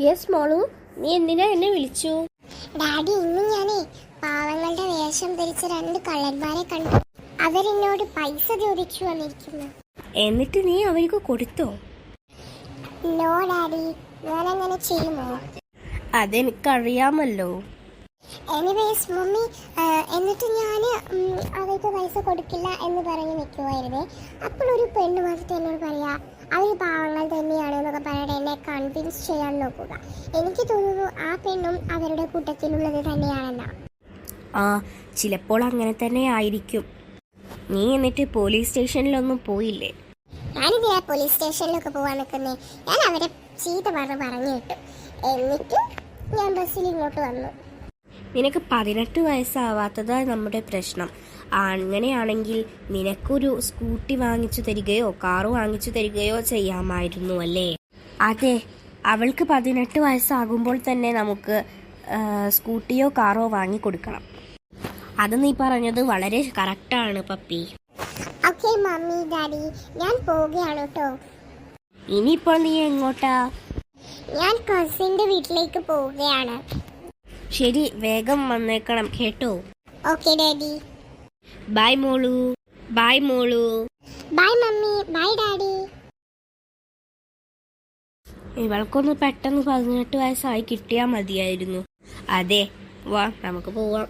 Yes മോളു, നീ എന്തിനാ എന്നെ വിളിച്ചു? ഡാഡി, ഇന്ന് ഞാനേ പാവങ്ങളുടെ വേഷം ധരിച്ച 2 കള്ളന്മാരെ കണ്ടു. അവരെന്നോട് പൈസ ചോദിച്ചു വന്നിരിക്കുന്നു. എന്നിട്ട് നീ അവർക്ക് കൊടുത്തോ? നോ ഡാഡി, ഞാനങ്ങനെ ചെയ്യുമോ? അതെനിക്കറിയാമല്ലോ. എനിവേസ് മമ്മി, എന്നിട്ട് ഞാൻ അവർക്ക് പൈസ കൊടുക്കില്ല എന്ന് പറഞ്ഞ് നിൽക്കുമായിരുന്നേ. അപ്പോൾ ഒരു പെണ്ണ് വന്നിട്ട് എന്നോട് പറയാ അവർ പാവങ്ങൾ തന്നെയാണ് എന്നൊക്കെ പറഞ്ഞിട്ട് എന്നെ കൺവിൻസ് ചെയ്യാൻ നോക്കുക. എനിക്ക് തോന്നുന്നു ആ പെണ്ണും അവരുടെ കൂട്ടത്തിലുള്ളത് തന്നെയാണെന്നാ. ആ, ചിലപ്പോൾ അങ്ങനെ തന്നെ ആയിരിക്കും. നീ എന്നിട്ട് പോലീസ് സ്റ്റേഷനിലൊന്നും പോയില്ലേ? ഞാനിതിനാ പോലീസ് സ്റ്റേഷനിലൊക്കെ പോകാൻ നിൽക്കുന്നേ. ഞാൻ അവരെ ചീത്ത പറഞ്ഞു കിട്ടും. എന്നിട്ട് ഞാൻ ബസ്സിൽ ഇങ്ങോട്ട് വന്നു. നിനക്ക് 18 വയസ്സാവാത്തതാ നമ്മുടെ പ്രശ്നം. അങ്ങനെയാണെങ്കിൽ നിനക്കൊരു സ്കൂട്ടി വാങ്ങിച്ചു തരികയോ കാറ് വാങ്ങിച്ചു തരികയോ ചെയ്യാമായിരുന്നു അല്ലേ? അതെ, അവൾക്ക് 18 വയസ്സാകുമ്പോൾ തന്നെ നമുക്ക് സ്കൂട്ടിയോ കാറോ വാങ്ങിക്കൊടുക്കണം. അത് നീ പറഞ്ഞത് വളരെ കറക്റ്റാണ് പപ്പി. ഓക്കേ മമ്മി ഡാഡി, ഞാൻ പോവുകയാണ് കേട്ടോ. ഇനിയിപ്പോൾ നീ എങ്ങോട്ടാ? ഞാൻ കസിന്റെ വീട്ടിലേക്ക് പോവുകയാണ്. ശരി, വേഗം വന്നേക്കണം കേട്ടോ. Okay daddy. ബൈ മോളു. ബൈ മോളു. Bye mummy. Bye daddy. ഇവൾക്കൊന്ന് പെട്ടെന്ന് 18 വയസ്സായി കിട്ടിയാൽ മതിയായിരുന്നു. അതെ, വാ നമുക്ക് പോവാം.